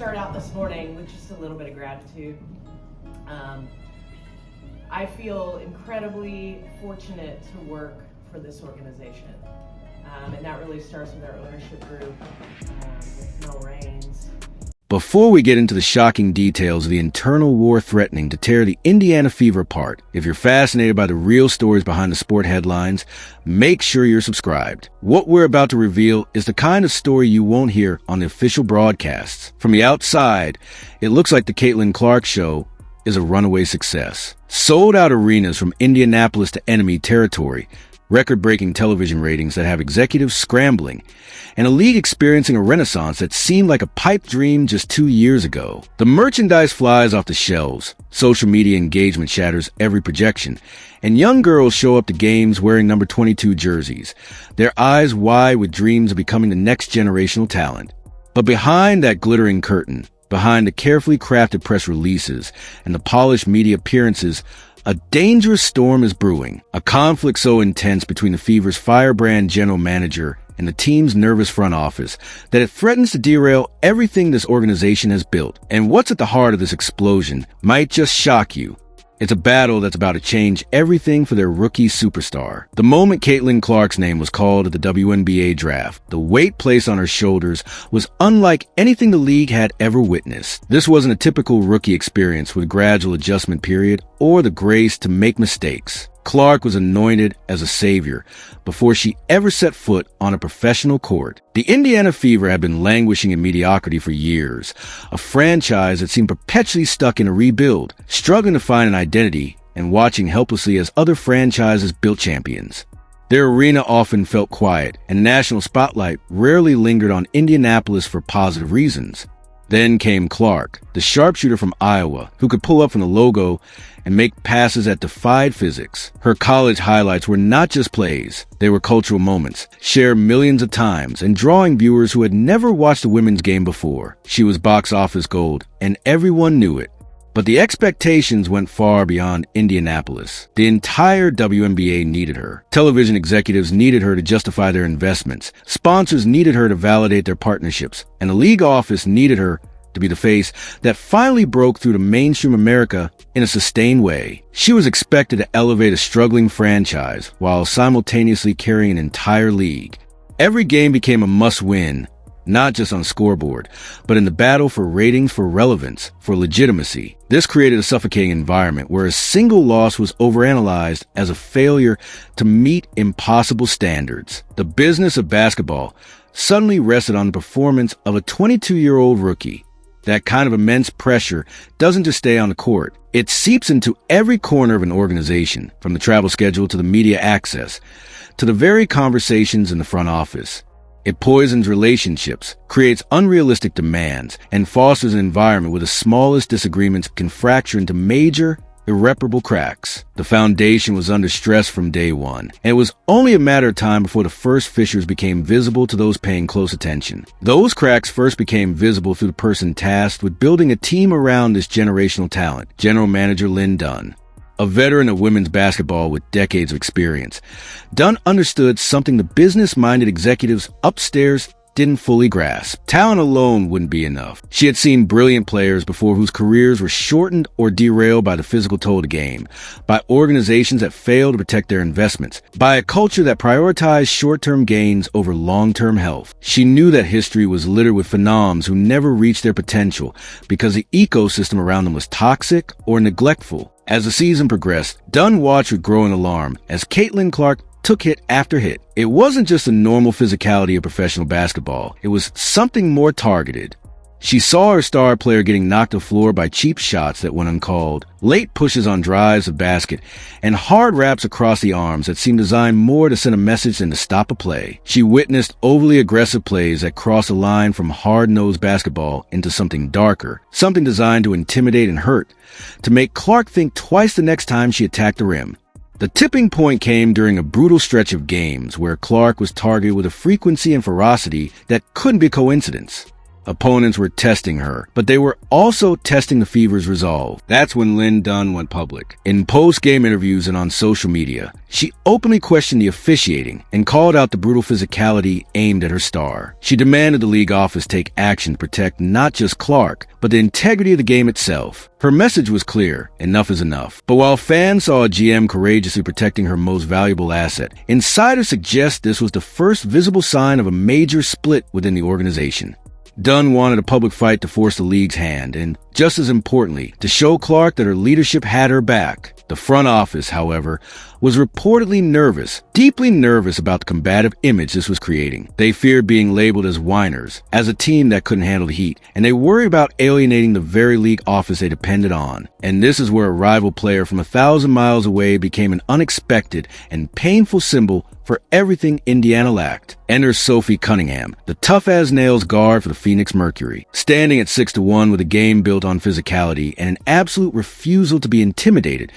start out this morning with just a little bit of gratitude. I feel incredibly fortunate to work for this organization. And that really starts with our ownership group, with Mel Raines. Before we get into the shocking details of the internal war threatening to tear the Indiana Fever apart, if you're fascinated by the real stories behind the sport headlines, make sure you're subscribed. What we're about to reveal is the kind of story you won't hear on the official broadcasts. From the outside, it looks like the Caitlin Clark show is a runaway success. Sold out arenas from Indianapolis to enemy territory, record-breaking television ratings that have executives scrambling, and a league experiencing a renaissance that seemed like a pipe dream just 2 years ago. The merchandise flies off the shelves, social media engagement shatters every projection, and young girls show up to games wearing number 22 jerseys, their eyes wide with dreams of becoming the next generational talent. But behind that glittering curtain, behind the carefully crafted press releases and the polished media appearances, a dangerous storm is brewing, a conflict so intense between the Fever's firebrand general manager and the team's nervous front office that it threatens to derail everything this organization has built. And what's at the heart of this explosion might just shock you. It's a battle that's about to change everything for their rookie superstar. The moment Caitlin Clark's name was called at the WNBA draft, the weight placed on her shoulders was unlike anything the league had ever witnessed. This wasn't a typical rookie experience with a gradual adjustment period or the grace to make mistakes. Clark was anointed as a savior before she ever set foot on a professional court. The Indiana Fever had been languishing in mediocrity for years, a franchise that seemed perpetually stuck in a rebuild, struggling to find an identity and watching helplessly as other franchises built champions. Their arena often felt quiet, and national spotlight rarely lingered on Indianapolis for positive reasons. Then came Clark, the sharpshooter from Iowa, who could pull up from the logo and make passes that defied physics. Her college highlights were not just plays, they were cultural moments, shared millions of times and drawing viewers who had never watched a women's game before. She was box office gold, and everyone knew it. But the expectations went far beyond Indianapolis. The entire WNBA needed her. Television executives needed her to justify their investments. Sponsors needed her to validate their partnerships. And the league office needed her to be the face that finally broke through to mainstream America in a sustained way. She was expected to elevate a struggling franchise while simultaneously carrying an entire league. Every game became a must-win, not just on the scoreboard, but in the battle for ratings, for relevance, for legitimacy. This created a suffocating environment where a single loss was overanalyzed as a failure to meet impossible standards. The business of basketball suddenly rested on the performance of a 22-year-old rookie. That kind of immense pressure doesn't just stay on the court. It seeps into every corner of an organization, from the travel schedule to the media access, to the very conversations in the front office. It poisons relationships, creates unrealistic demands, and fosters an environment where the smallest disagreements can fracture into major, irreparable cracks. The foundation was under stress from day one, and it was only a matter of time before the first fissures became visible to those paying close attention. Those cracks first became visible through the person tasked with building a team around this generational talent, General Manager Lynn Dunn. A veteran of women's basketball with decades of experience, Dunn understood something the business-minded executives upstairs didn't fully grasp. Talent alone wouldn't be enough. She had seen brilliant players before whose careers were shortened or derailed by the physical toll of the game, by organizations that failed to protect their investments, by a culture that prioritized short-term gains over long-term health. She knew that history was littered with phenoms who never reached their potential because the ecosystem around them was toxic or neglectful. As the season progressed, Dunn watched with growing alarm as Caitlin Clark took hit after hit. It wasn't just the normal physicality of professional basketball. It was something more targeted. She saw her star player getting knocked to the floor by cheap shots that went uncalled, late pushes on drives of basket, and hard wraps across the arms that seemed designed more to send a message than to stop a play. She witnessed overly aggressive plays that crossed a line from hard-nosed basketball into something darker, something designed to intimidate and hurt, to make Clark think twice the next time she attacked the rim. The tipping point came during a brutal stretch of games where Clark was targeted with a frequency and ferocity that couldn't be coincidence. Opponents were testing her, but they were also testing the Fever's resolve. That's when Lynn Dunn went public. In post-game interviews and on social media, she openly questioned the officiating and called out the brutal physicality aimed at her star. She demanded the league office take action to protect not just Clark, but the integrity of the game itself. Her message was clear: enough is enough. But while fans saw a GM courageously protecting her most valuable asset, insiders suggest this was the first visible sign of a major split within the organization. Dunn wanted a public fight to force the league's hand, and just as importantly, to show Clark that her leadership had her back. The front office, however, was reportedly nervous, deeply nervous about the combative image this was creating. They feared being labeled as whiners, as a team that couldn't handle the heat, and they worried about alienating the very league office they depended on. And this is where a rival player from 1,000 miles away became an unexpected and painful symbol for everything Indiana lacked. Enter Sophie Cunningham, the tough-as-nails guard for the Phoenix Mercury. Standing at 6-1 with a game built on physicality and an absolute refusal to be intimidated,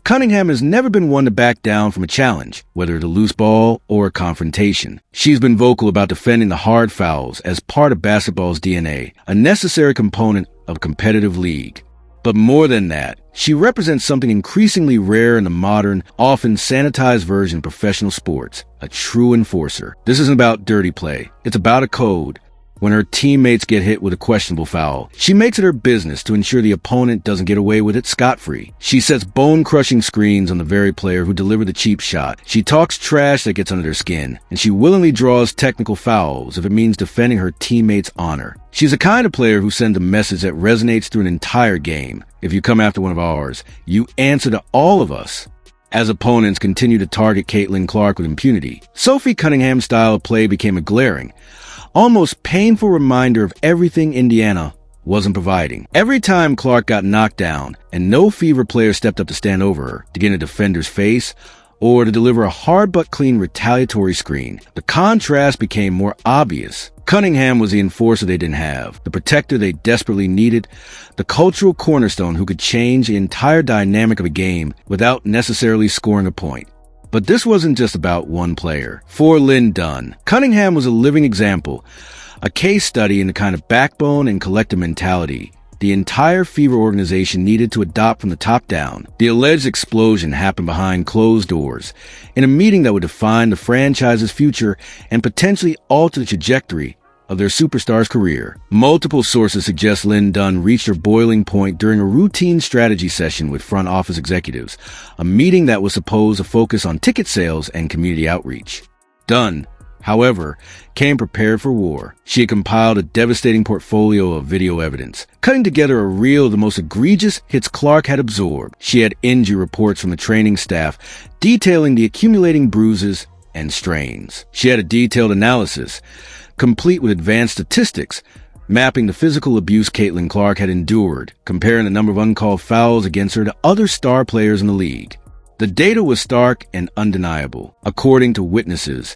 Cunningham has never been one to back down from a challenge, whether it's a loose ball or a confrontation. She's been vocal about defending the hard fouls as part of basketball's DNA, a necessary component of a competitive league. But more than that, she represents something increasingly rare in the modern, often sanitized version of professional sports: a true enforcer. This isn't about dirty play. It's about a code. When her teammates get hit with a questionable foul, she makes it her business to ensure the opponent doesn't get away with it scot-free. She sets bone-crushing screens on the very player who delivered the cheap shot. She talks trash that gets under their skin, and she willingly draws technical fouls if it means defending her teammates' honor. She's the kind of player who sends a message that resonates through an entire game. If you come after one of ours, you answer to all of us. As opponents continue to target Caitlin Clark with impunity, Sophie Cunningham's style of play became a glaring, almost painful reminder of everything Indiana wasn't providing. Every time Clark got knocked down and no Fever player stepped up to stand over her, to get in a defender's face, or to deliver a hard but clean retaliatory screen, the contrast became more obvious. Cunningham was the enforcer they didn't have, the protector they desperately needed, the cultural cornerstone who could change the entire dynamic of a game without necessarily scoring a point. But this wasn't just about one player. For Lynn Dunn, Cunningham was a living example, a case study in the kind of backbone and collective mentality the entire Fever organization needed to adopt from the top down. The alleged explosion happened behind closed doors, in a meeting that would define the franchise's future and potentially alter the trajectory of their superstar's career. Multiple sources suggest Lynn Dunn reached her boiling point during a routine strategy session with front office executives, a meeting that was supposed to focus on ticket sales and community outreach. Dunn, however, came prepared for war. She had compiled a devastating portfolio of video evidence, cutting together a reel of the most egregious hits Clark had absorbed. She had injury reports from the training staff detailing the accumulating bruises and strains. She had a detailed analysis, complete with advanced statistics, mapping the physical abuse Caitlin Clark had endured, comparing the number of uncalled fouls against her to other star players in the league. The data was stark and undeniable. According to witnesses,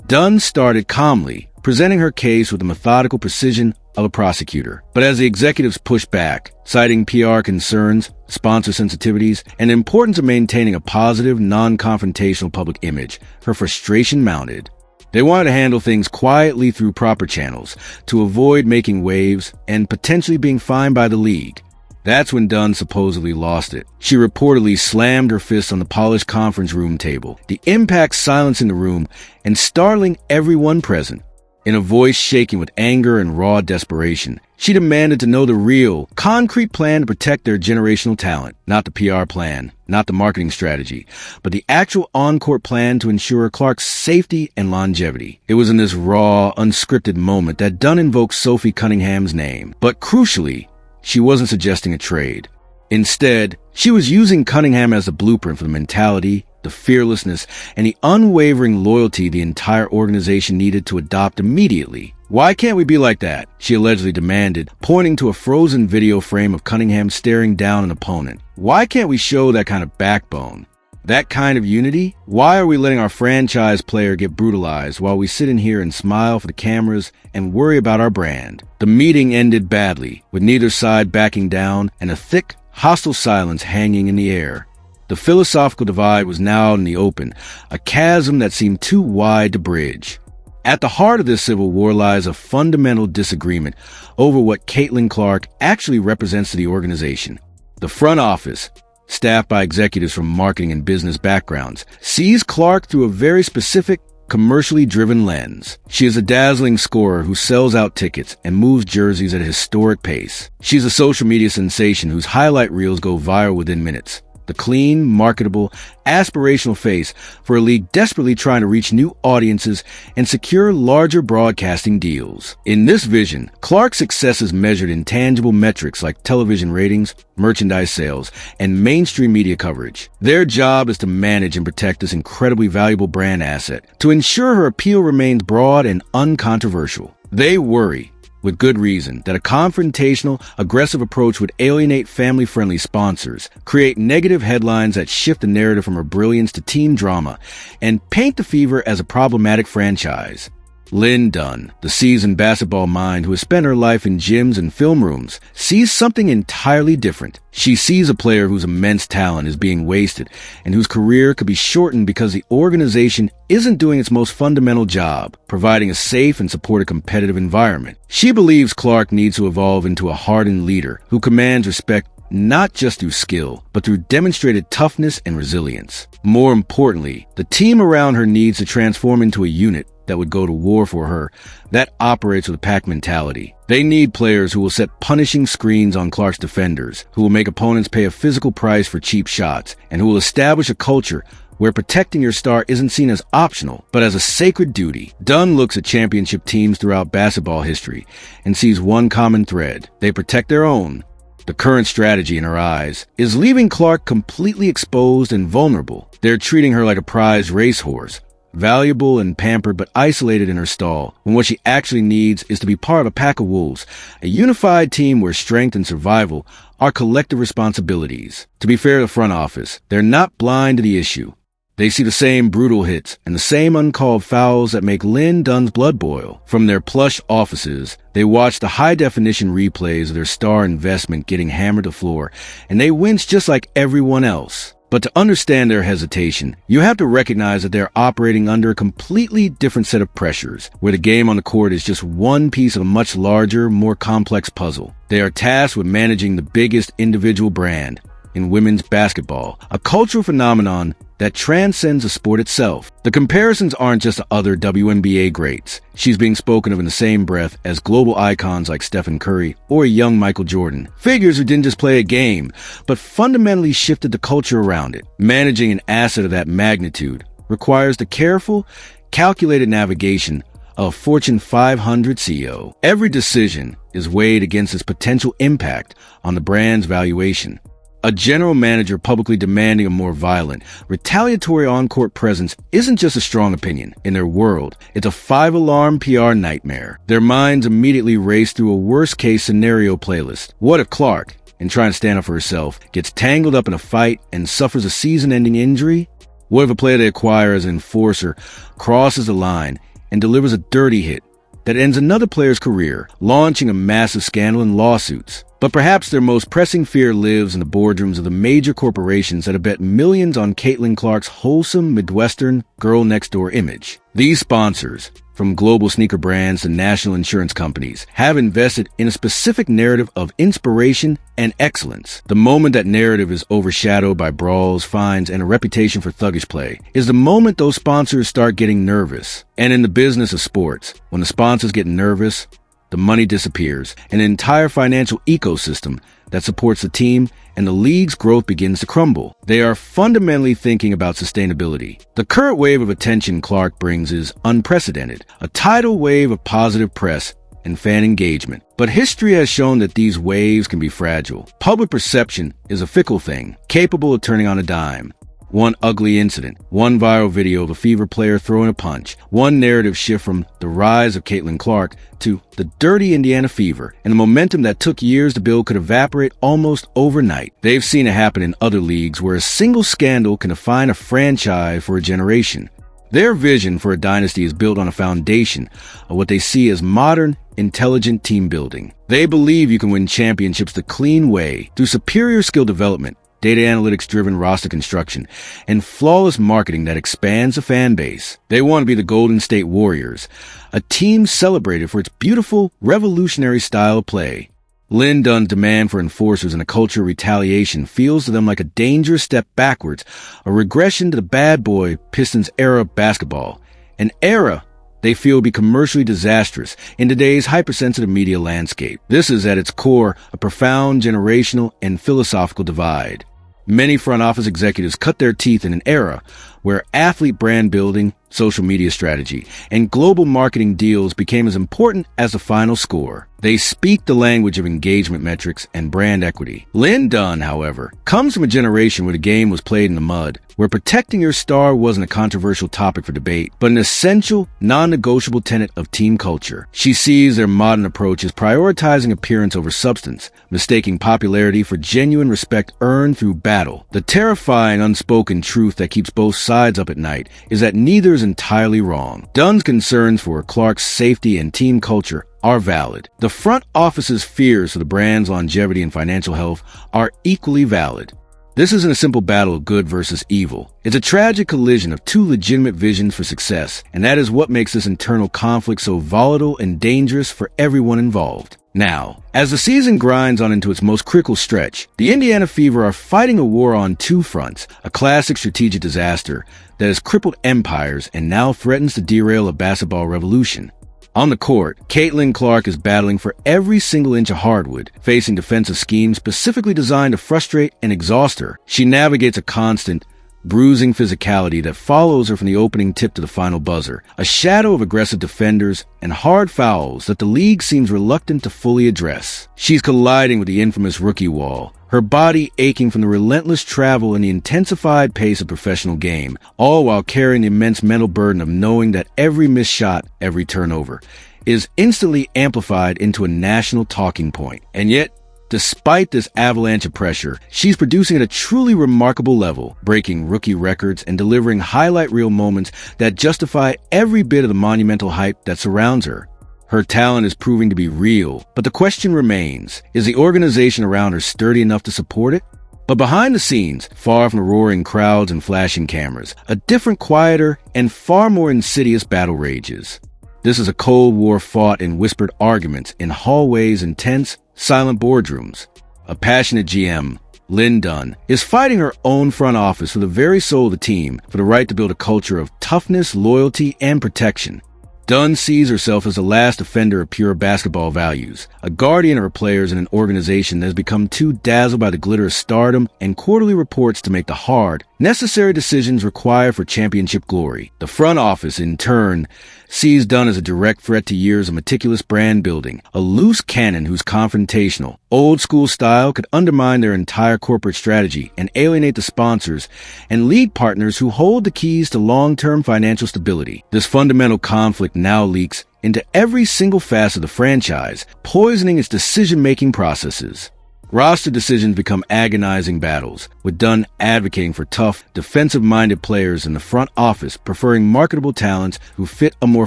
Dunn started calmly, presenting her case with the methodical precision of a prosecutor. But as the executives pushed back, citing PR concerns, sponsor sensitivities, and the importance of maintaining a positive, non-confrontational public image, her frustration mounted. They wanted to handle things quietly through proper channels, to avoid making waves and potentially being fined by the league. That's when Dunn supposedly lost it. She reportedly slammed her fist on the polished conference room table, the impact silencing the room and startling everyone present. In a voice shaking with anger and raw desperation, she demanded to know the real, concrete plan to protect their generational talent. Not the PR plan, not the marketing strategy, but the actual on-court plan to ensure Clark's safety and longevity. It was in this raw, unscripted moment that Dunn invoked Sophie Cunningham's name. But crucially, she wasn't suggesting a trade. Instead, she was using Cunningham as a blueprint for the mentality, the fearlessness, and the unwavering loyalty the entire organization needed to adopt immediately. "Why can't we be like that?" she allegedly demanded, pointing to a frozen video frame of Cunningham staring down an opponent. "Why can't we show that kind of backbone? That kind of unity? Why are we letting our franchise player get brutalized while we sit in here and smile for the cameras and worry about our brand?" The meeting ended badly, with neither side backing down and a thick, hostile silence hanging in the air. The philosophical divide was now out in the open, a chasm that seemed too wide to bridge. At the heart of this civil war lies a fundamental disagreement over what Caitlin Clark actually represents to the organization. The front office, staffed by executives from marketing and business backgrounds, sees Clark through a very specific, commercially driven lens. She is a dazzling scorer who sells out tickets and moves jerseys at a historic pace. She's a social media sensation whose highlight reels go viral within minutes. The clean, marketable, aspirational face for a league desperately trying to reach new audiences and secure larger broadcasting deals. In this vision, Clark's success is measured in tangible metrics like television ratings, merchandise sales, and mainstream media coverage. Their job is to manage and protect this incredibly valuable brand asset, to ensure her appeal remains broad and uncontroversial. They worry, with good reason, that a confrontational, aggressive approach would alienate family-friendly sponsors, create negative headlines that shift the narrative from her brilliance to teen drama, and paint the Fever as a problematic franchise. Lynn Dunn, the seasoned basketball mind who has spent her life in gyms and film rooms, sees something entirely different. She sees a player whose immense talent is being wasted and whose career could be shortened because the organization isn't doing its most fundamental job, providing a safe and supportive competitive environment. She believes Clark needs to evolve into a hardened leader who commands respect not just through skill, but through demonstrated toughness and resilience. More importantly, the team around her needs to transform into a unit that would go to war for her, that operates with a pack mentality. They need players who will set punishing screens on Clark's defenders, who will make opponents pay a physical price for cheap shots, and who will establish a culture where protecting your star isn't seen as optional, but as a sacred duty. Dunn looks at championship teams throughout basketball history and sees one common thread. They protect their own. The current strategy in her eyes is leaving Clark completely exposed and vulnerable. They're treating her like a prized racehorse, valuable and pampered but isolated in her stall, when what she actually needs is to be part of a pack of wolves, a unified team where strength and survival are collective responsibilities. To be fair to the front office, they're not blind to the issue. They see the same brutal hits and the same uncalled fouls that make Lynn Dunn's blood boil. From their plush offices, they watch the high-definition replays of their star investment getting hammered to the floor, and they wince just like everyone else. But to understand their hesitation, you have to recognize that they're operating under a completely different set of pressures, where the game on the court is just one piece of a much larger, more complex puzzle. They are tasked with managing the biggest individual brand in women's basketball, a cultural phenomenon that transcends the sport itself. The comparisons aren't just to other WNBA greats. She's being spoken of in the same breath as global icons like Stephen Curry or a young Michael Jordan. Figures who didn't just play a game, but fundamentally shifted the culture around it. Managing an asset of that magnitude requires the careful, calculated navigation of a Fortune 500 CEO. Every decision is weighed against its potential impact on the brand's valuation. A general manager publicly demanding a more violent, retaliatory on-court presence isn't just a strong opinion. In their world, it's a 5-alarm PR nightmare. Their minds immediately race through a worst-case scenario playlist. What if Clark, in trying to stand up for herself, gets tangled up in a fight and suffers a season-ending injury? What if a player they acquire as an enforcer crosses the line and delivers a dirty hit that ends another player's career, launching a massive scandal and lawsuits? But perhaps their most pressing fear lives in the boardrooms of the major corporations that have bet millions on Caitlin Clark's wholesome Midwestern girl-next-door image. These sponsors, from global sneaker brands to national insurance companies, have invested in a specific narrative of inspiration and excellence. The moment that narrative is overshadowed by brawls, fines, and a reputation for thuggish play is the moment those sponsors start getting nervous. And in the business of sports, when the sponsors get nervous, the money disappears, and an entire financial ecosystem that supports the team and the league's growth begins to crumble. They are fundamentally thinking about sustainability. The current wave of attention Clark brings is unprecedented, a tidal wave of positive press and fan engagement. But history has shown that these waves can be fragile. Public perception is a fickle thing, capable of turning on a dime. One ugly incident, one viral video of a Fever player throwing a punch, one narrative shift from the rise of Caitlin Clark to the dirty Indiana Fever, and the momentum that took years to build could evaporate almost overnight. They've seen it happen in other leagues where a single scandal can define a franchise for a generation. Their vision for a dynasty is built on a foundation of what they see as modern, intelligent team building. They believe you can win championships the clean way, through superior skill development, data analytics-driven roster construction, and flawless marketing that expands the fan base. They want to be the Golden State Warriors, a team celebrated for its beautiful, revolutionary style of play. Lynn Dunn's demand for enforcers and a culture of retaliation feels to them like a dangerous step backwards, a regression to the bad boy Pistons era of basketball, an era they feel will be commercially disastrous in today's hypersensitive media landscape. This is at its core a profound generational and philosophical divide. Many front office executives cut their teeth in an era where athlete brand building, social media strategy, and global marketing deals became as important as the final score. They speak the language of engagement metrics and brand equity. Lynn Dunn, however, comes from a generation where the game was played in the mud, where protecting your star wasn't a controversial topic for debate, but an essential, non-negotiable tenet of team culture. She sees their modern approach as prioritizing appearance over substance, mistaking popularity for genuine respect earned through battle. The terrifying unspoken truth that keeps both sides up at night is that neither is entirely wrong. Dunn's concerns for Clark's safety and team culture are valid. The front office's fears for the brand's longevity and financial health are equally valid. This isn't a simple battle of good versus evil. It's a tragic collision of two legitimate visions for success, and that is what makes this internal conflict so volatile and dangerous for everyone involved. Now, as the season grinds on into its most critical stretch, the Indiana Fever are fighting a war on two fronts, a classic strategic disaster that has crippled empires and now threatens to derail a basketball revolution. On the court, Caitlin Clark is battling for every single inch of hardwood, facing defensive schemes specifically designed to frustrate and exhaust her. She navigates a constant, bruising physicality that follows her from the opening tip to the final buzzer, a shadow of aggressive defenders and hard fouls that the league seems reluctant to fully address. She's colliding with the infamous rookie wall, her body aching from the relentless travel and the intensified pace of professional game, all while carrying the immense mental burden of knowing that every missed shot, every turnover, is instantly amplified into a national talking point. And yet, despite this avalanche of pressure, she's producing at a truly remarkable level, breaking rookie records and delivering highlight reel moments that justify every bit of the monumental hype that surrounds her. Her talent is proving to be real, but the question remains, is the organization around her sturdy enough to support it? But behind the scenes, far from the roaring crowds and flashing cameras, a different, quieter, and far more insidious battle rages. This is a Cold War fought in whispered arguments in hallways and tense, silent boardrooms. A passionate GM, Lynn Dunn, is fighting her own front office for the very soul of the team, for the right to build a culture of toughness, loyalty, and protection. Dunn sees herself as the last defender of pure basketball values, a guardian of her players in an organization that has become too dazzled by the glitter of stardom and quarterly reports to make the hard, necessary decisions required for championship glory. The front office, in turn, sees Dunn as a direct threat to years of meticulous brand building, a loose cannon whose confrontational, old-school style could undermine their entire corporate strategy and alienate the sponsors and league partners who hold the keys to long-term financial stability. This fundamental conflict now leaks into every single facet of the franchise, poisoning its decision-making processes. Roster decisions become agonizing battles, with Dunn advocating for tough, defensive-minded players in the front office preferring marketable talents who fit a more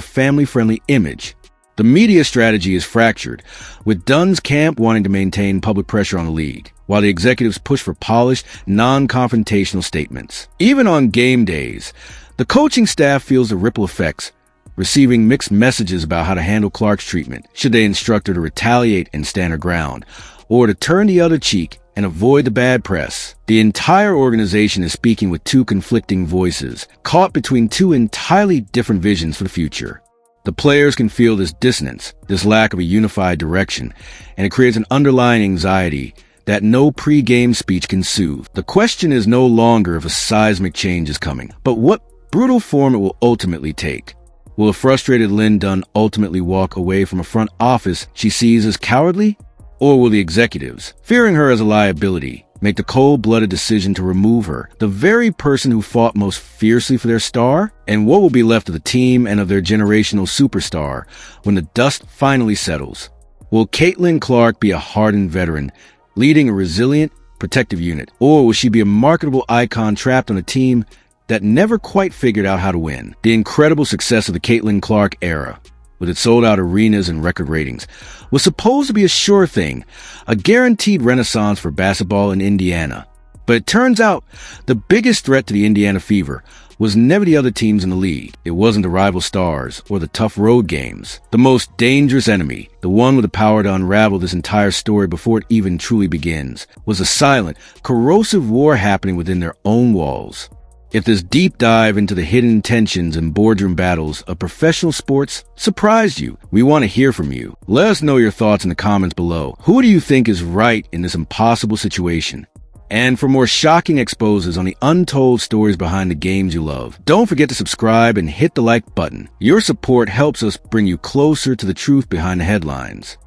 family-friendly image. The media strategy is fractured, with Dunn's camp wanting to maintain public pressure on the league, while the executives push for polished, non-confrontational statements. Even on game days, the coaching staff feels the ripple effects, receiving mixed messages about how to handle Clark's treatment. Should they instruct her to retaliate and stand her ground, or to turn the other cheek and avoid the bad press? The entire organization is speaking with two conflicting voices, caught between two entirely different visions for the future. The players can feel this dissonance, this lack of a unified direction, and it creates an underlying anxiety that no pre-game speech can soothe. The question is no longer if a seismic change is coming, but what brutal form it will ultimately take. Will a frustrated Lynn Dunn ultimately walk away from a front office she sees as cowardly? Or will the executives, fearing her as a liability, make the cold-blooded decision to remove her, the very person who fought most fiercely for their star? And what will be left of the team and of their generational superstar when the dust finally settles? Will Caitlin Clark be a hardened veteran, leading a resilient, protective unit? Or will she be a marketable icon trapped on a team that never quite figured out how to win? The incredible success of the Caitlin Clark era, with its sold-out arenas and record ratings, was supposed to be a sure thing, a guaranteed renaissance for basketball in Indiana. But it turns out the biggest threat to the Indiana Fever was never the other teams in the league. It wasn't the rival stars or the tough road games. The most dangerous enemy, the one with the power to unravel this entire story before it even truly begins, was a silent, corrosive war happening within their own walls. If this deep dive into the hidden tensions and boardroom battles of professional sports surprised you, we want to hear from you. Let us know your thoughts in the comments below. Who do you think is right in this impossible situation? And for more shocking exposes on the untold stories behind the games you love, don't forget to subscribe and hit the like button. Your support helps us bring you closer to the truth behind the headlines.